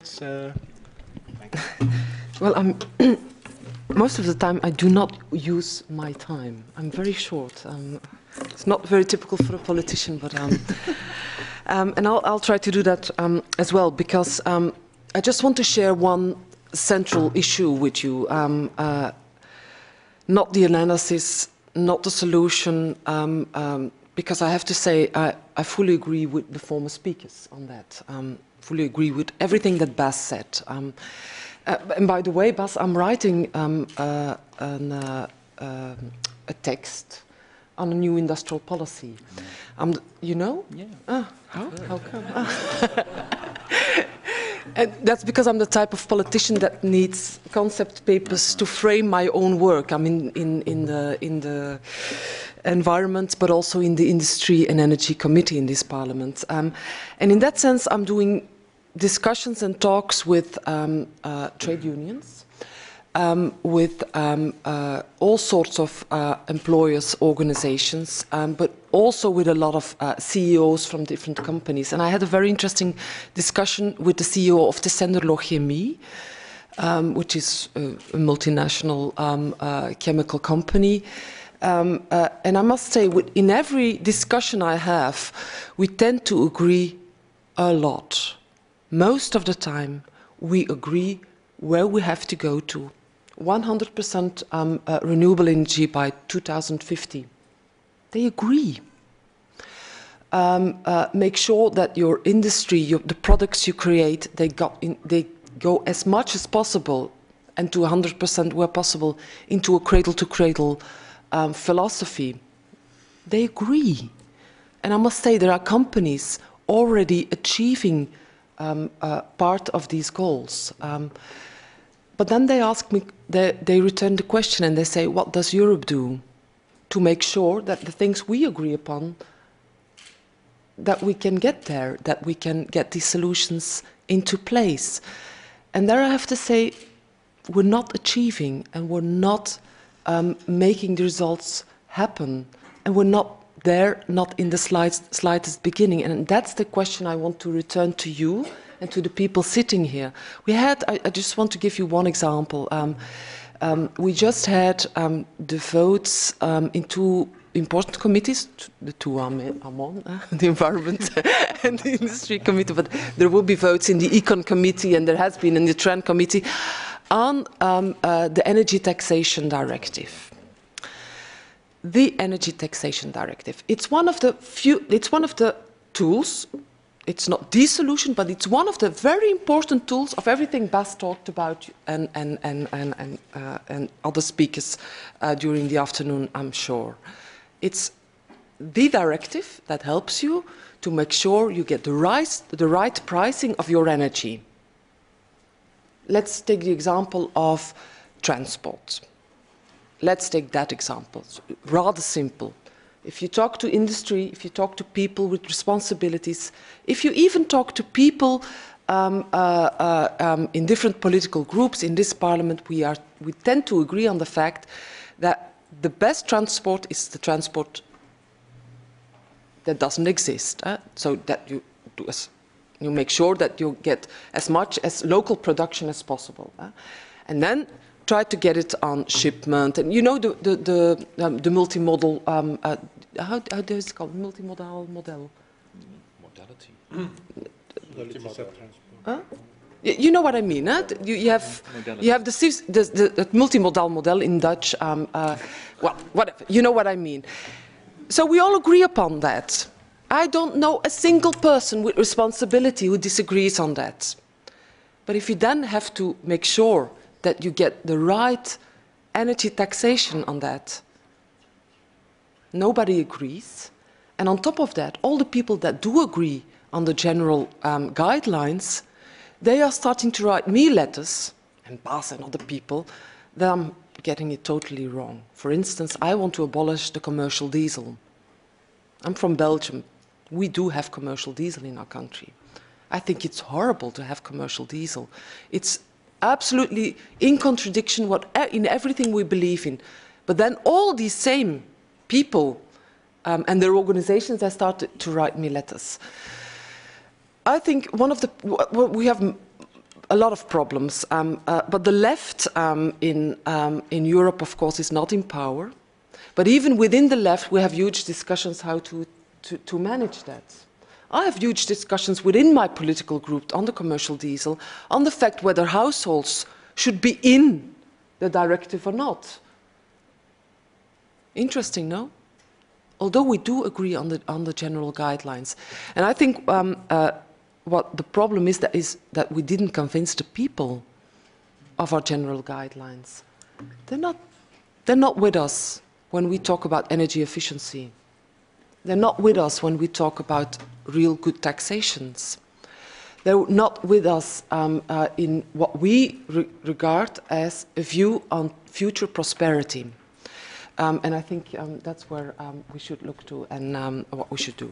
minutes. Well, most of the time I do not use my time. I'm very short. It's not very typical for a politician, but and I'll try to do that as well, because I just want to share one central issue with you. Not the analysis, not the solution, because I have to say I fully agree with the former speakers on that. Fully agree with everything that Bas said. And by the way, Bas, I'm writing a text on a new industrial policy. You know? Yeah. How come? And that's because I'm the type of politician that needs concept papers to frame my own work. I'm in the environment, but also in the industry and energy committee in this parliament. And in that sense, I'm doing discussions and talks with trade unions, with all sorts of employers' organizations, but also with a lot of CEOs from different companies. And I had a very interesting discussion with the CEO of Tessenderlo Chemie, which is a multinational chemical company. And I must say, in every discussion I have, we tend to agree a lot. Most of the time, we agree where we have to go to. 100% renewable energy by 2050. They agree. Make sure that your industry, the products you create, they go as much as possible, and to 100% where possible, into a cradle-to-cradle philosophy. They agree. And I must say, there are companies already achieving part of these goals. But then they ask me, they return the question and they say, what does Europe do to make sure that the things we agree upon, that we can get there, that we can get these solutions into place? And there I have to say, we're not achieving, and we're not making the results happen, and we're not there, not in the slightest beginning. And that's the question I want to return to you and to the people sitting here. I just want to give you one example. We just had the votes in two important committees. The two I'm on, the Environment and the Industry Committee, but there will be votes in the Econ Committee, and there has been in the Tran Committee, on the Energy Taxation Directive. The Energy Taxation Directive. It's one of the tools. It's not the solution, but it's one of the very important tools of everything Bas talked about and other speakers during the afternoon, I'm sure. It's the directive that helps you to make sure you get the right pricing of your energy. Let's take the example of transport. Let's take that example. It's rather simple. If you talk to industry, if you talk to people with responsibilities, if you even talk to people in different political groups in this parliament, we tend to agree on the fact that the best transport is the transport that doesn't exist. So that you make sure that you get as much as local production as possible. And then try to get it on shipment, and you know the multimodal. How does it called? Multimodal model. Modality. You know what I mean? Huh? You have the multimodal model in Dutch. Well, whatever. You know what I mean. So we all agree upon that. I don't know a single person with responsibility who disagrees on that. But if you then have to make sure that you get the right energy taxation on that, nobody agrees. And on top of that, all the people that do agree on the general guidelines, they are starting to write me letters, and Bas and other people, that I'm getting it totally wrong. For instance, I want to abolish the commercial diesel. I'm from Belgium. We do have commercial diesel in our country. I think it's horrible to have commercial diesel. It's absolutely in contradiction in everything we believe in. But then all these same people and their organizations, they started to write me letters. I think we have a lot of problems. But the left in Europe, of course, is not in power. But even within the left, we have huge discussions how to manage that. I have huge discussions within my political group on the commercial diesel, on the fact whether households should be in the directive or not. Interesting, no? Although we do agree on the general guidelines. And I think what the problem is that we didn't convince the people of our general guidelines. They're not with us when we talk about energy efficiency. They're not with us when we talk about real good taxations. They're not with us in what we regard as a view on future prosperity. And I think that's where we should look to and what we should do.